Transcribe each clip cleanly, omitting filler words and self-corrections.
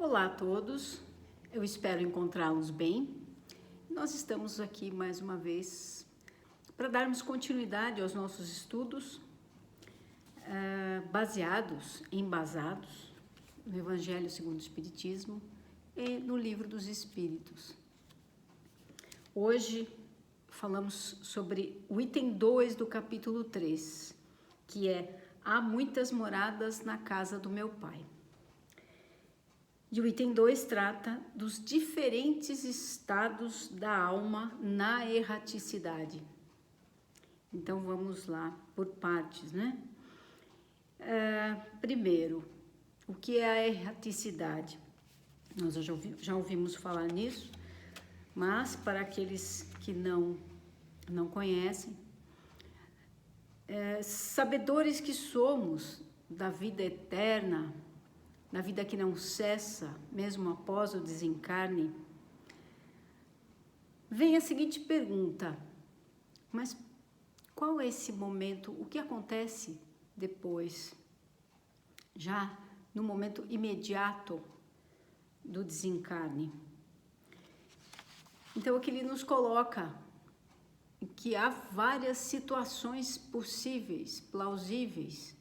Olá a todos, eu espero encontrá-los bem. Nós estamos aqui mais uma vez para darmos continuidade aos nossos estudos embasados no Evangelho segundo o Espiritismo e no Livro dos Espíritos. Hoje falamos sobre o item 2 do capítulo 3, que é Há muitas moradas na casa do meu Pai. E o item 2 trata dos diferentes estados da alma na erraticidade. Então vamos lá por partes, né? Primeiro, o que é a erraticidade? Nós já ouvimos falar nisso, mas para aqueles que não conhecem, sabedores que somos da vida eterna, na vida que não cessa, mesmo após o desencarne, vem a seguinte pergunta: mas qual é esse momento? O que acontece depois, já no momento imediato do desencarne? Então, aqui ele nos coloca que há várias situações possíveis, plausíveis,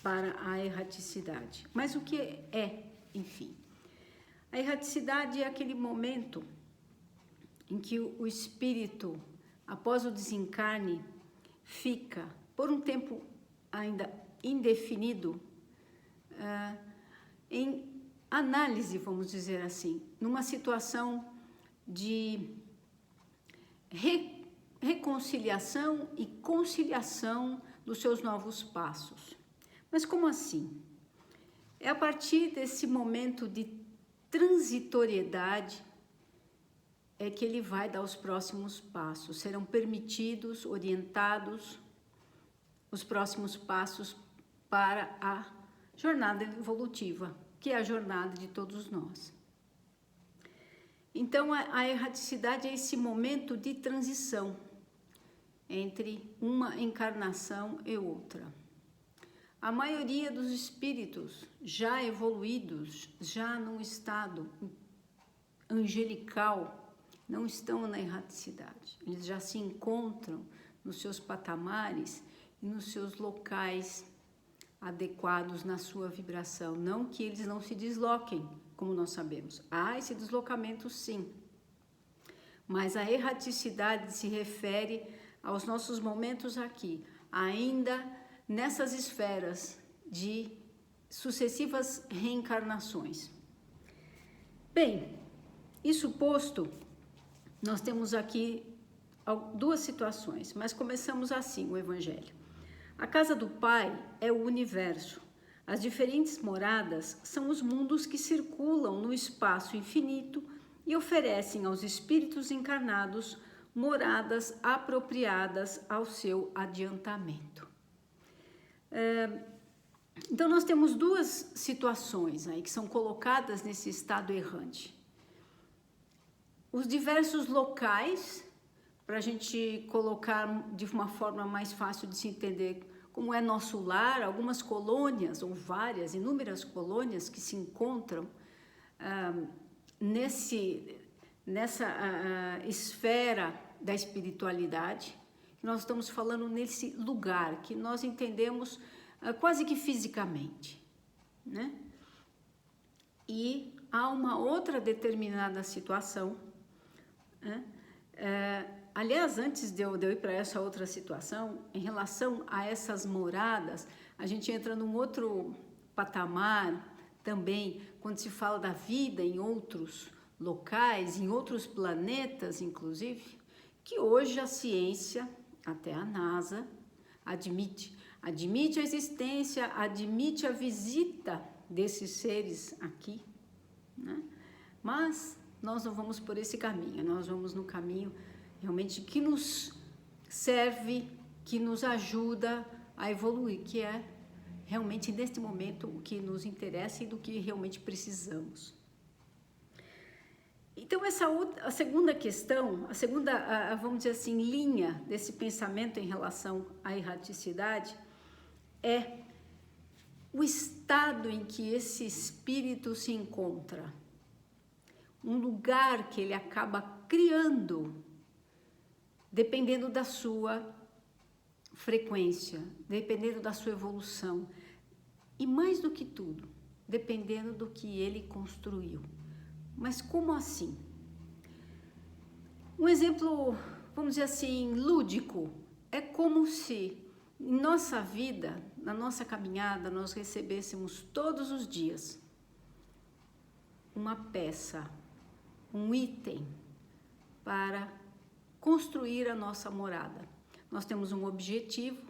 para a erraticidade. Mas o que é, enfim? A erraticidade é aquele momento em que o espírito, após o desencarne, fica, por um tempo ainda indefinido, em análise, vamos dizer assim, numa situação de reconciliação e conciliação dos seus novos passos. Mas como assim? É a partir desse momento de transitoriedade é que ele vai dar os próximos passos. Serão permitidos, orientados os próximos passos para a jornada evolutiva, que é a jornada de todos nós. Então, a erraticidade é esse momento de transição entre uma encarnação e outra. A maioria dos espíritos já evoluídos, já num estado angelical, não estão na erraticidade. Eles já se encontram nos seus patamares e nos seus locais adequados na sua vibração. Não que eles não se desloquem, como nós sabemos. Há esse deslocamento, sim. Mas a erraticidade se refere aos nossos momentos aqui, ainda nessas esferas de sucessivas reencarnações. Bem, isso posto, nós temos aqui duas situações, mas começamos assim o Evangelho. A casa do Pai é o universo. As diferentes moradas são os mundos que circulam no espaço infinito e oferecem aos espíritos encarnados moradas apropriadas ao seu adiantamento. Então, nós temos duas situações aí que são colocadas nesse estado errante. Os diversos locais, para a gente colocar de uma forma mais fácil de se entender como é nosso lar, algumas colônias, ou várias, inúmeras colônias que se encontram nessa esfera da espiritualidade. Nós estamos falando nesse lugar que nós entendemos quase que fisicamente, né? E há uma outra determinada situação, né? Aliás, antes de eu ir para essa outra situação, em relação a essas moradas, a gente entra num outro patamar também, quando se fala da vida em outros locais, em outros planetas, inclusive, que hoje a ciência, até a NASA, admite a existência, admite a visita desses seres aqui, né? Mas nós não vamos por esse caminho, nós vamos no caminho realmente que nos serve, que nos ajuda a evoluir, que é realmente neste momento o que nos interessa e do que realmente precisamos. Então, a segunda questão, vamos dizer assim, linha desse pensamento em relação à erraticidade é o estado em que esse espírito se encontra, um lugar que ele acaba criando, dependendo da sua frequência, dependendo da sua evolução, e mais do que tudo, dependendo do que ele construiu. Mas como assim? Um exemplo, vamos dizer assim, lúdico, é como se em nossa vida, na nossa caminhada, nós recebêssemos todos os dias uma peça, um item para construir a nossa morada. Nós temos um objetivo,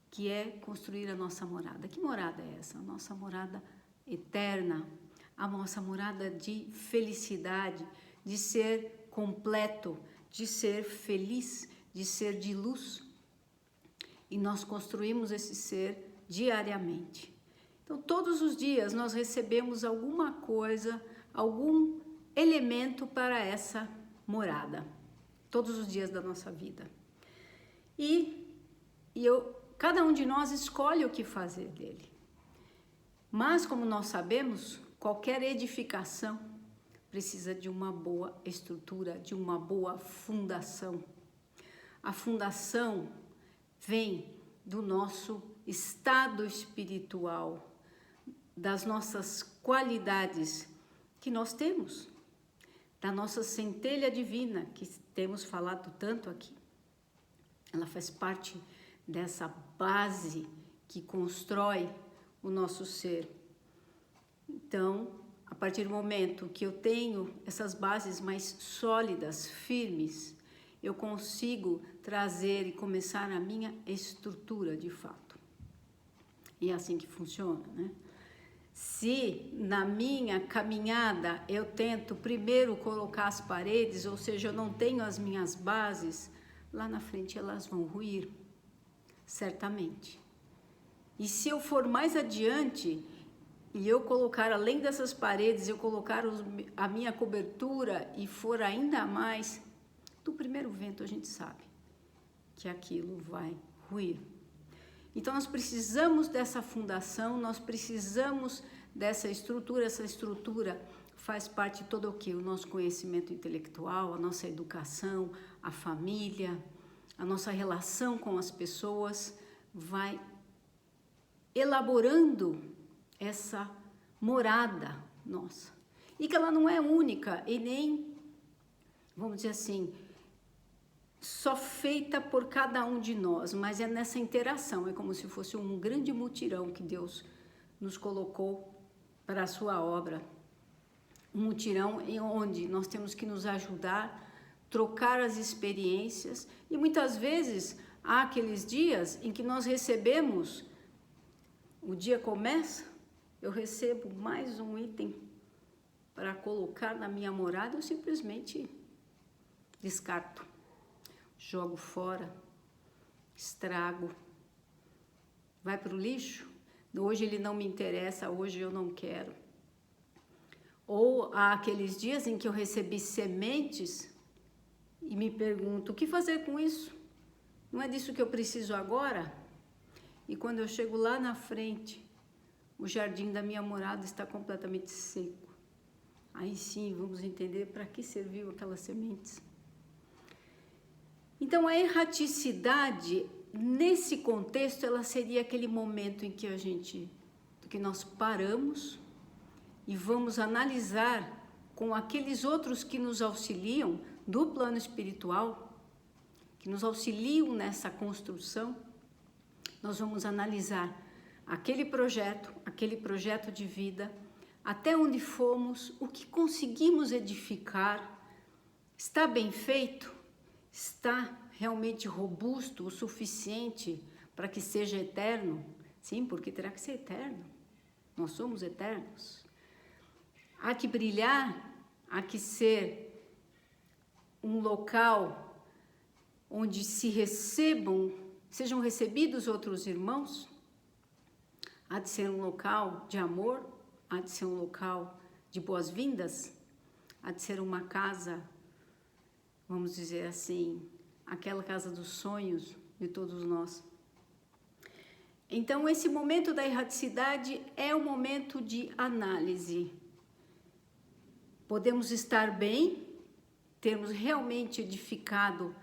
que é construir a nossa morada. Que morada é essa? A nossa morada eterna, a nossa morada de felicidade, de ser completo, de ser feliz, de ser de luz. E nós construímos esse ser diariamente. Então, todos os dias nós recebemos alguma coisa, algum elemento para essa morada. Todos os dias da nossa vida. Cada um de nós escolhe o que fazer dele. Mas, como nós sabemos, qualquer edificação precisa de uma boa estrutura, de uma boa fundação. A fundação vem do nosso estado espiritual, das nossas qualidades que nós temos, da nossa centelha divina, que temos falado tanto aqui. Ela faz parte dessa base que constrói o nosso ser. Então, a partir do momento que eu tenho essas bases mais sólidas, firmes, eu consigo trazer e começar a minha estrutura de fato. E é assim que funciona, né? Se na minha caminhada eu tento primeiro colocar as paredes, ou seja, eu não tenho as minhas bases, lá na frente elas vão ruir, certamente. E se eu for mais adiante e eu colocar além dessas paredes, eu colocar a minha cobertura e for ainda mais, do primeiro vento a gente sabe que aquilo vai ruir. Então nós precisamos dessa fundação, nós precisamos dessa estrutura. Essa estrutura faz parte de todo o que? O nosso conhecimento intelectual, a nossa educação, a família, a nossa relação com as pessoas, vai elaborando essa morada nossa. E que ela não é única e nem, vamos dizer assim, só feita por cada um de nós, mas é nessa interação, é como se fosse um grande mutirão que Deus nos colocou para a sua obra. Um mutirão em onde nós temos que nos ajudar, trocar as experiências, e muitas vezes há aqueles dias em que nós recebemos, o dia começa, eu recebo mais um item para colocar na minha morada, eu simplesmente descarto. Jogo fora, estrago, vai para o lixo, hoje ele não me interessa, hoje eu não quero. Ou há aqueles dias em que eu recebi sementes e me pergunto, o que fazer com isso? Não é disso que eu preciso agora? E quando eu chego lá na frente, o jardim da minha morada está completamente seco. Aí sim, vamos entender para que serviu aquelas sementes. Então, a erraticidade, nesse contexto, ela seria aquele momento em que nós paramos e vamos analisar com aqueles outros que nos auxiliam do plano espiritual, que nos auxiliam nessa construção. Nós vamos analisar aquele projeto de vida, até onde fomos, o que conseguimos edificar, está bem feito? Está realmente robusto o suficiente para que seja eterno? Sim, porque terá que ser eterno. Nós somos eternos. Há que brilhar, há que ser um local onde sejam recebidos outros irmãos. Há de ser um local de amor, há de ser um local de boas-vindas, há de ser uma casa, vamos dizer assim, aquela casa dos sonhos de todos nós. Então, esse momento da erraticidade é um momento de análise. Podemos estar bem, termos realmente edificado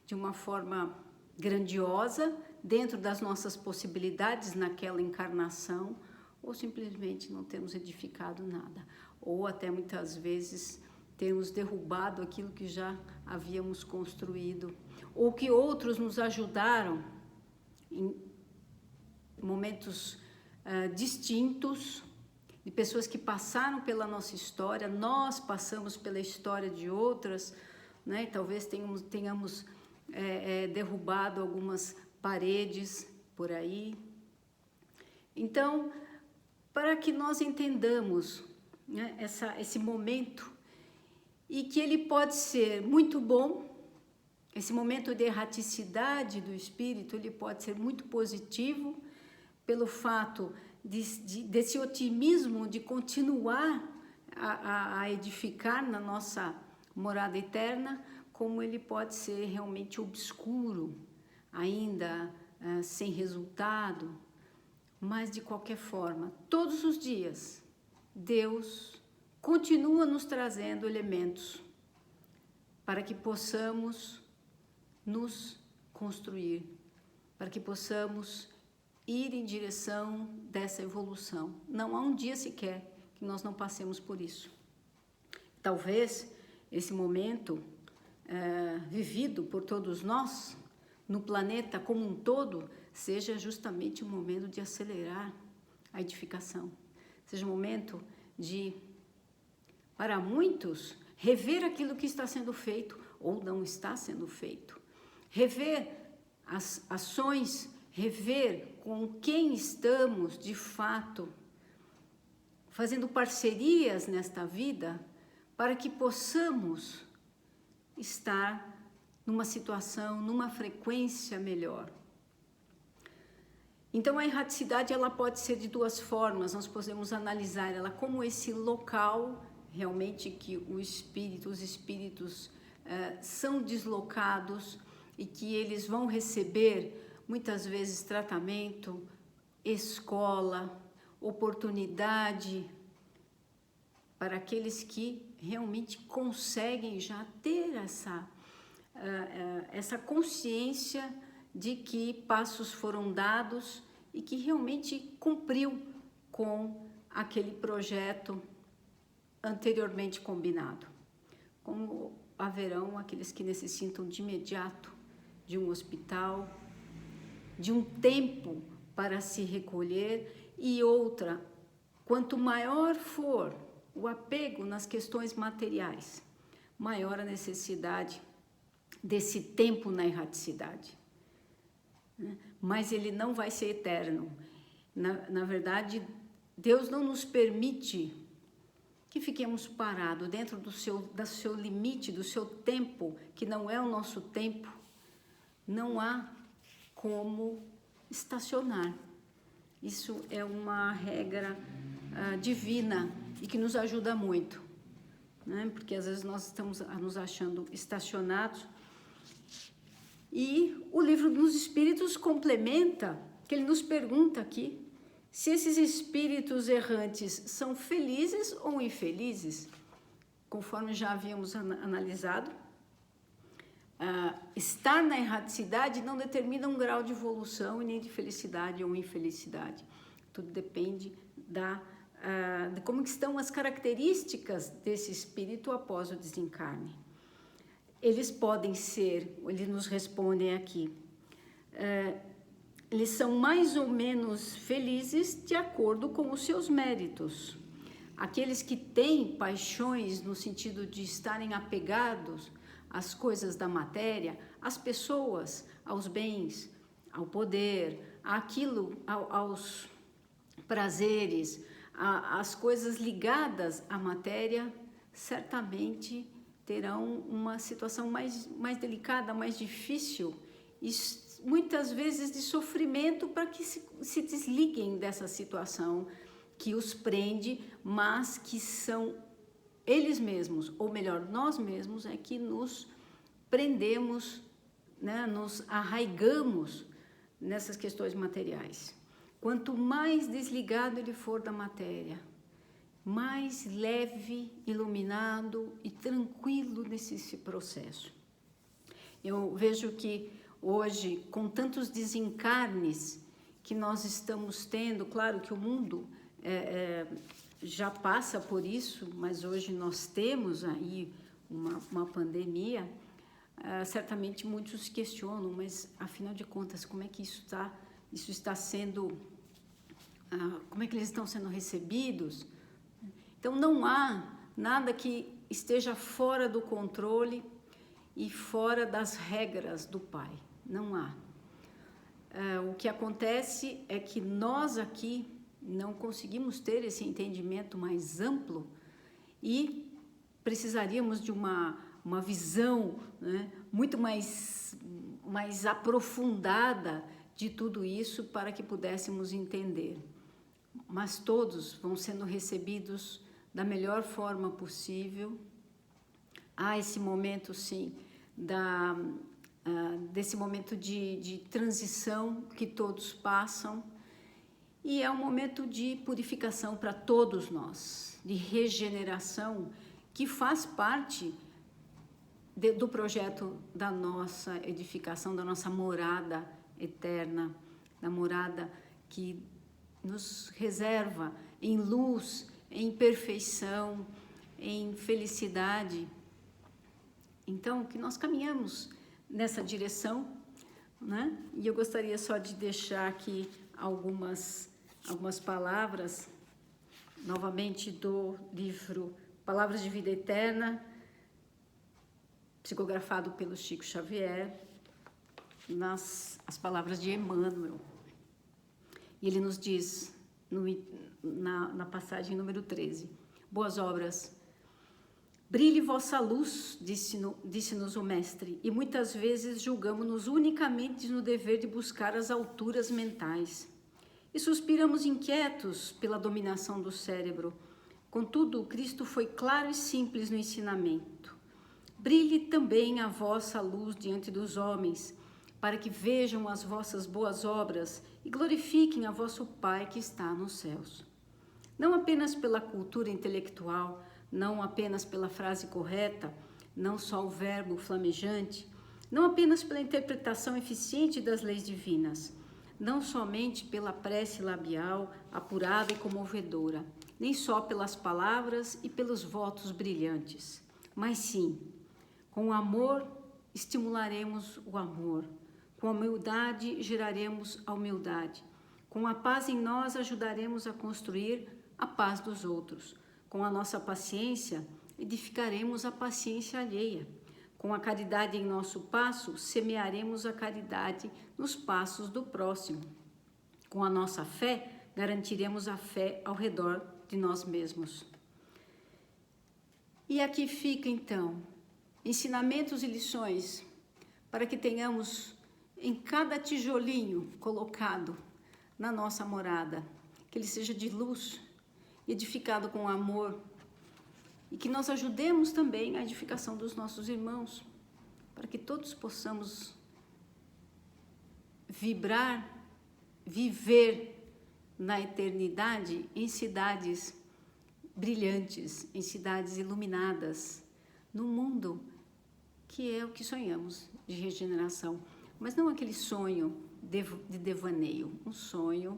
de uma forma grandiosa, dentro das nossas possibilidades naquela encarnação, ou simplesmente não temos edificado nada, ou até muitas vezes temos derrubado aquilo que já havíamos construído, ou que outros nos ajudaram em momentos distintos, de pessoas que passaram pela nossa história, nós passamos pela história de outras, né? Talvez tenhamos derrubado algumas paredes por aí. Então, para que nós entendamos, né, esse momento, e que ele pode ser muito bom, esse momento de erraticidade do espírito, ele pode ser muito positivo, pelo fato desse otimismo de continuar a edificar na nossa morada eterna, como ele pode ser realmente obscuro, ainda sem resultado, mas de qualquer forma, todos os dias, Deus continua nos trazendo elementos para que possamos nos construir, para que possamos ir em direção dessa evolução. Não há um dia sequer que nós não passemos por isso. Talvez esse momento vivido por todos nós, no planeta como um todo, seja justamente um momento de acelerar a edificação. Seja um momento de, para muitos, rever aquilo que está sendo feito ou não está sendo feito. Rever as ações, rever com quem estamos de fato fazendo parcerias nesta vida para que possamos estar numa situação, numa frequência melhor. Então a erraticidade ela pode ser de duas formas, nós podemos analisar ela como esse local realmente que os espíritos são deslocados e que eles vão receber muitas vezes tratamento, escola, oportunidade para aqueles que realmente conseguem já ter essa consciência de que passos foram dados e que realmente cumpriu com aquele projeto anteriormente combinado. Como haverão aqueles que necessitam de imediato de um hospital, de um tempo para se recolher, e outra, quanto maior for o apego nas questões materiais, maior a necessidade desse tempo na erraticidade. Mas ele não vai ser eterno. Na verdade, Deus não nos permite que fiquemos parados dentro do seu limite, do seu tempo, que não é o nosso tempo. Não há como estacionar. Isso é uma regra divina e que nos ajuda muito, né? Porque às vezes nós estamos nos achando estacionados. E o livro dos Espíritos complementa, que ele nos pergunta aqui, se esses espíritos errantes são felizes ou infelizes, conforme já havíamos analisado. Estar na erraticidade não determina um grau de evolução e nem de felicidade ou infelicidade. Tudo depende de como estão as características desse espírito após o desencarne. Eles podem ser, eles nos respondem aqui, eles são mais ou menos felizes de acordo com os seus méritos. Aqueles que têm paixões no sentido de estarem apegados às coisas da matéria, às pessoas, aos bens, ao poder, aos prazeres, às coisas ligadas à matéria, certamente terão uma situação mais delicada, mais difícil e muitas vezes de sofrimento para que se desliguem dessa situação que os prende, mas que são eles mesmos, ou melhor, nós mesmos é que nos prendemos, né, nos arraigamos nessas questões materiais. quanto mais desligado ele for da matéria, mais leve, iluminado e tranquilo nesse processo. Eu vejo que hoje, com tantos desencarnes que nós estamos tendo, claro que o mundo já passa por isso, mas hoje nós temos aí uma pandemia, certamente muitos questionam, mas afinal de contas, como é que isso está sendo, como é que eles estão sendo recebidos? Então não há nada que esteja fora do controle e fora das regras do Pai, não há. O que acontece é que nós aqui não conseguimos ter esse entendimento mais amplo e precisaríamos de uma visão, né, muito mais aprofundada de tudo isso para que pudéssemos entender. Mas todos vão sendo recebidos da melhor forma possível. Há esse momento, sim, desse momento de transição que todos passam, e é um momento de purificação para todos nós, de regeneração, que faz parte do projeto da nossa edificação, da nossa morada eterna, da morada que nos reserva em luz, em perfeição, em felicidade. Então, que nós caminhamos nessa direção, né? E eu gostaria só de deixar aqui algumas palavras, novamente do livro Palavras de Vida Eterna, psicografado pelo Chico Xavier, as palavras de Emmanuel. E ele nos diz, na passagem número 13, boas obras, brilhe vossa luz, disse-nos o Mestre, e muitas vezes julgamos-nos unicamente no dever de buscar as alturas mentais. E suspiramos inquietos pela dominação do cérebro. Contudo, Cristo foi claro e simples no ensinamento. Brilhe também a vossa luz diante dos homens, para que vejam as vossas boas obras e glorifiquem a vosso Pai que está nos céus. Não apenas pela cultura intelectual, não apenas pela frase correta, não só o verbo flamejante, não apenas pela interpretação eficiente das leis divinas, não somente pela prece labial, apurada e comovedora, nem só pelas palavras e pelos votos brilhantes, mas sim, com o amor estimularemos o amor, com a humildade geraremos a humildade, com a paz em nós ajudaremos a construir a paz dos outros, com a nossa paciência edificaremos a paciência alheia, com a caridade em nosso passo semearemos a caridade nos passos do próximo, com a nossa fé garantiremos a fé ao redor de nós mesmos. E aqui fica então ensinamentos e lições para que tenhamos em cada tijolinho colocado na nossa morada, que ele seja de luz, edificado com amor, e que nós ajudemos também a edificação dos nossos irmãos, para que todos possamos vibrar, viver na eternidade em cidades brilhantes, em cidades iluminadas, no mundo que é o que sonhamos de regeneração, mas não aquele sonho de devaneio, um sonho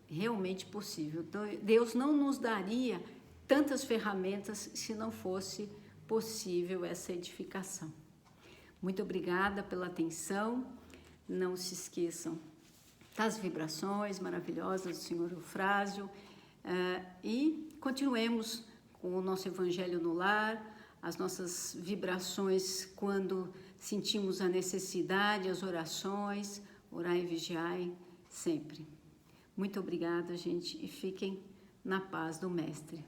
realmente possível. Então, Deus não nos daria tantas ferramentas se não fosse possível essa edificação. Muito obrigada pela atenção. Não se esqueçam das vibrações maravilhosas do Senhor Eufrásio e continuemos com o nosso Evangelho no lar, as nossas vibrações quando sentimos a necessidade, as orações, orai e vigiai sempre. Muito obrigada, gente, e fiquem na paz do Mestre.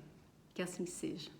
Que assim seja.